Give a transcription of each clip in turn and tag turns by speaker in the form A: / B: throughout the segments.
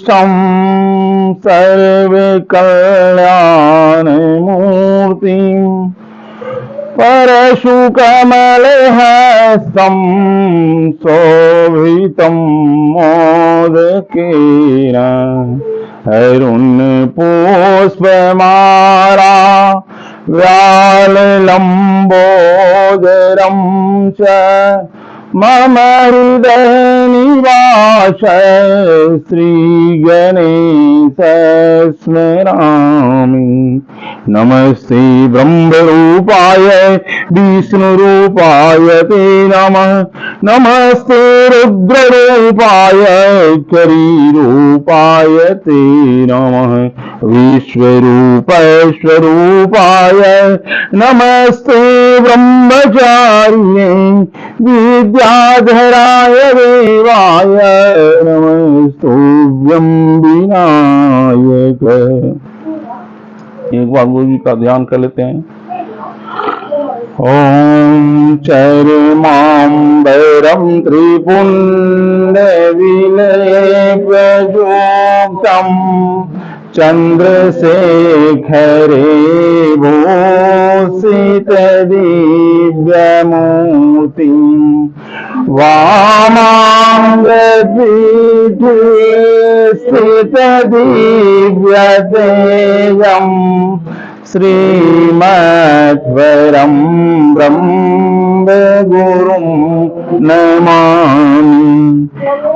A: ईशं सर्वकल्याणमूर्तिं परशुकमलहस्तं शोभितं मोदकेन अरुणपुष्पमाला व्याललम्बोदरं च मम हृदयनिवास श्रीगणेश स्मरामि। नमस्ते ब्रह्मरूपाय विष्णुरूपाय ते नमः। नमस्ते रुद्ररूपाय करीरूपाय ते नमः। विश्वरूपेश्वरूपाय नमस्ते। ब्रह्मचारिणे विद्याधराय देवाय नमस्तुभ्यं विनायक। एक बार गुरु जी का ध्यान कर लेते हैं। ओम चरमांबरं त्रिपुण्डविलेपयुक्तं चंद्रशेखरे भूषितदिव्यमूर्तिं वामाङ्गपीठे स्थितदिव्यतेजं श्रीमद्वरं ब्रह्मगुरुं नमामि।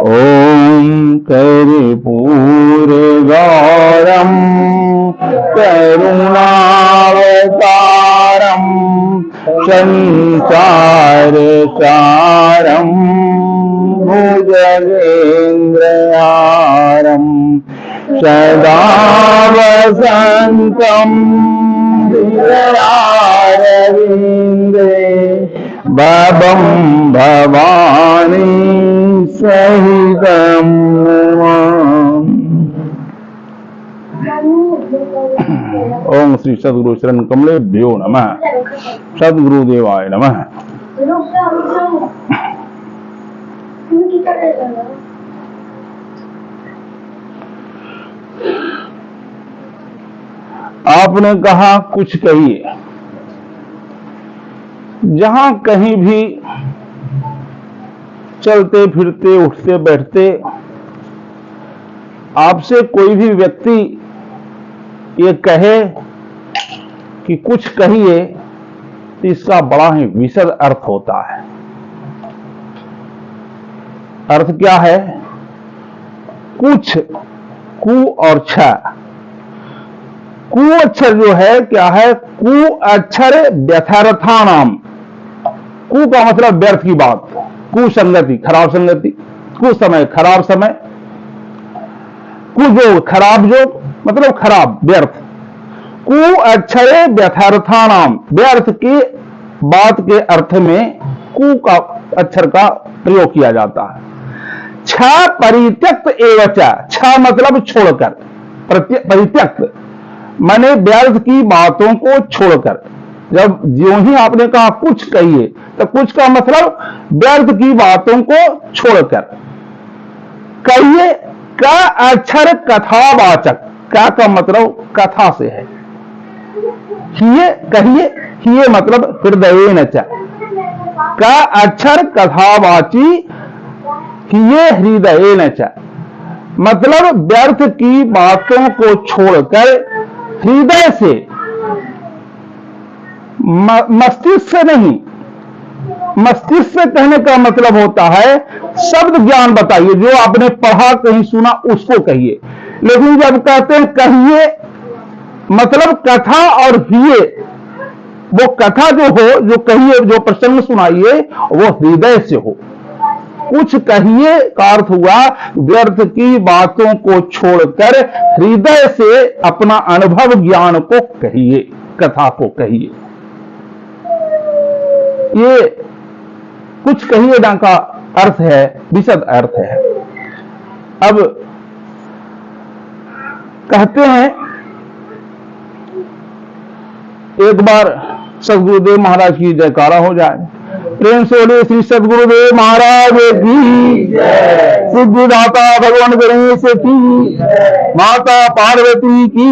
A: ओम कर्पूरगौरं करुणावतारं संसारसारं भुजगेन्द्रहारं सदा वसन्तं हृदयारविन्दे भवं भवानी सहितं नमामि। ओम श्री सद्गुरु शरण कमलेभ्यो नमः। सद्गुरुदेवाय नमः। आपने कहा कुछ कहिए। जहां कहीं भी चलते फिरते उठते बैठते आपसे कोई भी व्यक्ति ये कहे कि कुछ कहिए तो इसका बड़ा ही विशद अर्थ होता है। अर्थ क्या है? कुछ, कु और छ। कु अक्षर जो है क्या है? कु अक्षर व्यथार्थानाम। कु का मतलब व्यर्थ की बात, कुसंगति, खराब संगति, कुसमय खराब समय, कुयोग खराब योग, मतलब खराब व्यर्थ। कु अक्षर व्यथार्थानाम, व्यर्थ की बात के अर्थ में कु का अक्षर का प्रयोग किया जाता है। छ परित्यक्त एवच, छ मतलब छोड़कर, परित्यक्त माने व्यर्थ की बातों को छोड़कर। जब ज्यों ही आपने कहा कुछ कहिए तो कुछ का मतलब व्यर्थ की बातों को छोड़कर कहिए। का अक्षर कथावाचक, का मतलब कथा से है। हिये कहिए, हिये मतलब हृदयेन च। का अक्षर कथावाची हिये हृदयेन च, मतलब व्यर्थ की बातों को छोड़कर हृदय से, मस्तिष्क से नहीं। मस्तिष्क से कहने का मतलब होता है शब्द ज्ञान बताइए, जो आपने पढ़ा कहीं सुना उसको कहिए। लेकिन जब कहते हैं कहिए मतलब कथा और हिये, वो कथा जो हो, जो कहिए, जो प्रसंग सुनाइए वो हृदय से हो। कुछ कहिए का अर्थ हुआ व्यर्थ की बातों को छोड़कर हृदय से अपना अनुभव ज्ञान को कहिए, कथा को कहिए। ये कुछ कहिए ना का अर्थ है, विशद अर्थ है। अब कहते हैं एक बार सदगुरुदेव महाराज की जयकारा हो जाए। प्रेम से बोले श्री सद्गुरुदेव महाराज की, सिद्धिदाता भगवान गणेश की, माता पार्वती की।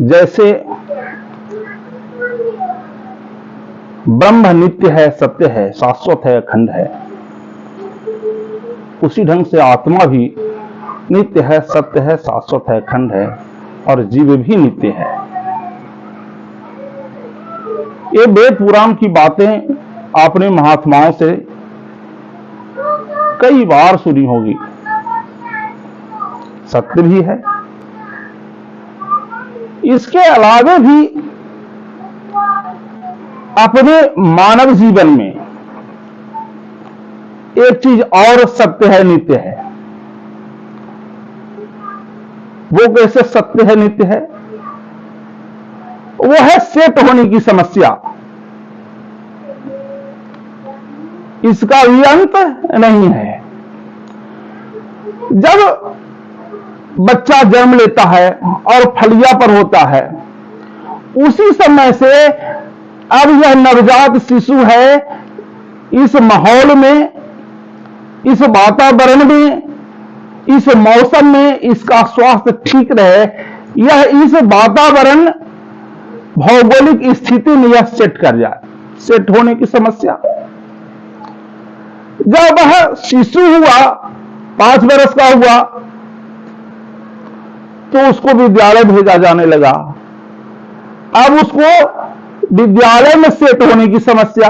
A: जैसे ब्रह्म नित्य है, सत्य है, शाश्वत है, अखंड है, उसी ढंग से आत्मा भी नित्य है, सत्य है, शाश्वत है, अखंड है और जीव भी नित्य है। ये वेद पुराण की बातें आपने महात्माओं से कई बार सुनी होगी, सत्य भी है। इसके अलावा भी अपने मानव जीवन में एक चीज और सत्य है, नित्य है। वो कैसे सत्य है, नित्य है? वो है सेट होने की समस्या। इसका भी अंत नहीं है। जब बच्चा जन्म लेता है और फलिया पर होता है, उसी समय से अब यह नवजात शिशु है, इस माहौल में, इस वातावरण में, इस मौसम में इसका स्वास्थ्य ठीक रहे, यह इस वातावरण भौगोलिक स्थिति में यह सेट कर जाए, सेट होने की समस्या। जब वह शिशु हुआ, 5 वर्ष का हुआ, तो उसको विद्यालय भेजा जाने लगा। अब उसको विद्यालय में सेट होने की समस्या,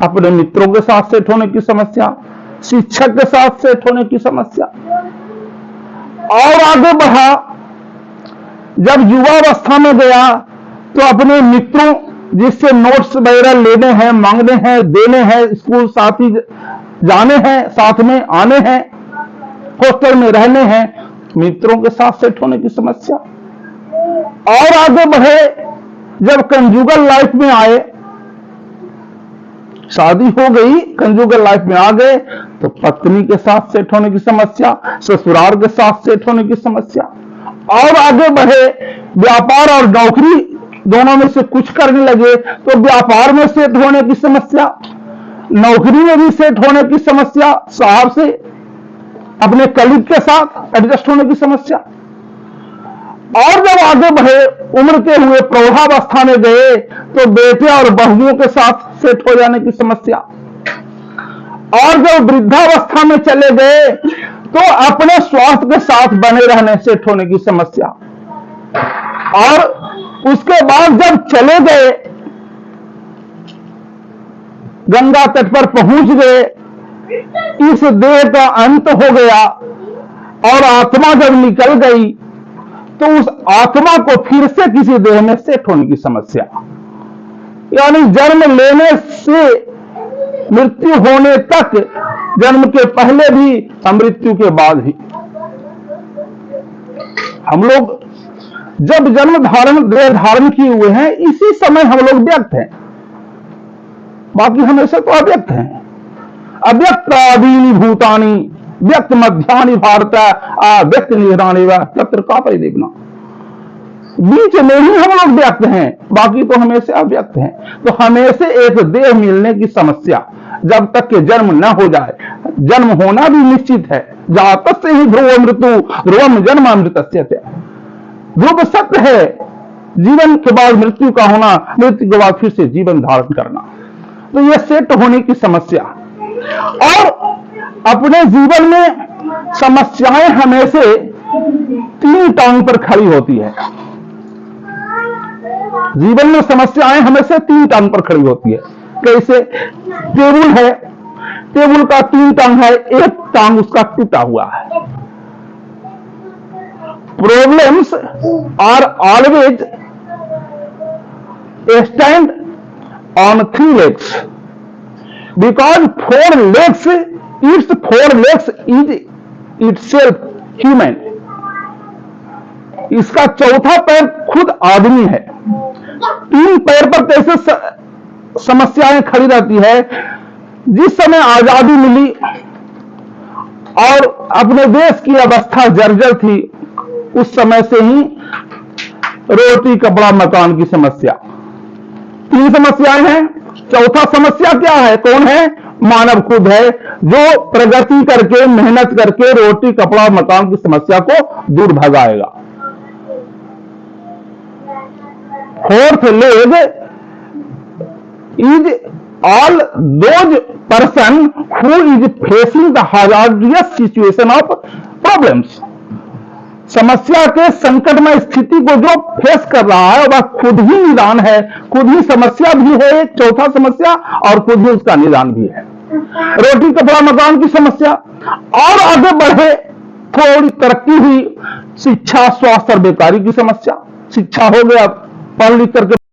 A: अपने मित्रों के साथ सेट होने की समस्या, शिक्षक के साथ सेट होने की समस्या, और आगे बढ़ा। जब युवावस्था में गया तो अपने मित्रों जिससे नोट्स वगैरह लेने हैं, मांगने हैं, देने हैं, स्कूल साथ ही जाने हैं, साथ में आने हैं, हॉस्टल में रहने हैं, मित्रों के साथ सेट होने की समस्या। और आगे बढ़े, जब कंजुगल लाइफ में आए, शादी हो गई, कंजुगल लाइफ में आ गए, तो पत्नी के साथ सेट होने की समस्या, ससुराल के साथ सेट होने की समस्या। और आगे बढ़े, व्यापार और नौकरी दोनों में से कुछ करने लगे, तो व्यापार में सेट होने की समस्या, नौकरी में भी सेट होने की समस्या, साहब से अपने कलीग के साथ एडजस्ट होने की समस्या। और जब आगे बढ़े, उम्र के हुए प्रौढ़ावस्था में गए, तो बेटे और बहुओं के साथ सेट हो जाने की समस्या। और जब वृद्धावस्था में चले गए, तो अपने स्वास्थ्य के साथ बने रहने, सेट होने की समस्या। और उसके बाद जब चले गए, गंगा तट पर पहुंच गए, इस देह का अंत हो गया और आत्मा जब निकल गई, तो उस आत्मा को फिर से किसी देह में सेट होने की समस्या। यानी जन्म लेने से मृत्यु होने तक, जन्म के पहले भी और मृत्यु के बाद भी। हम लोग जब जन्म धारण, देह धारण किए हुए हैं, इसी समय हम लोग व्यक्त हैं, बाकी हमेशा तो अव्यक्त हैं। अव्यक्त आदीनि भूतानि व्यक्त मध्यानि भारत अव्यक्त निहरानि व तत्र का परिदेवना। बीच में ही हम लोग व्यक्त हैं, बाकी तो हमेशा अव्यक्त हैं। तो हमेशा एक देह मिलने की समस्या, जब तक के जन्म न हो जाए। जन्म होना भी निश्चित है, जातस्य से ही ध्रुव मृत्यु ध्रुवम जन्म अमृतस्य। ध्रुव सत्य है, जीवन के बाद मृत्यु का होना, मृत्यु के बाद फिर से जीवन धारण करना। तो यह सेट होने की समस्या। और अपने जीवन में समस्याएं हमेशा 3 टांग पर खड़ी होती है। जीवन में समस्याएं हमेशा 3 टांग पर खड़ी होती है। कैसे? टेबल है, टेबल का 3 टांग है, एक टांग उसका टूटा हुआ है। Problems are always stand on 3 legs because 4 legs, its 4 legs is itself human. इसका चौथा पैर खुद आदमी है। 3 पैर पर कैसे समस्याएं खड़ी रहती है। जिस समय आजादी मिली और अपने देश की अवस्था जर्जर थी, उस समय से ही रोटी कपड़ा मकान की समस्या, 3 समस्याएं हैं। चौथा समस्या क्या है? कौन है? मानव खुद है, जो प्रगति करके मेहनत करके रोटी कपड़ा मकान की समस्या को दूर भगाएगा। Fourth leg is all those person who is facing the hazardous situation of problems। समस्या के संकटमय स्थिति को जो फेस कर रहा है वह खुद ही निदान है, खुद ही समस्या भी है, एक चौथा समस्या, और खुद ही उसका निदान भी है। रोटी कपड़ा मकान की समस्या और आगे बढ़े, थोड़ी तरक्की हुई, शिक्षा स्वास्थ्य और बेकारी की समस्या। शिक्षा हो गया, पढ़ लिख करके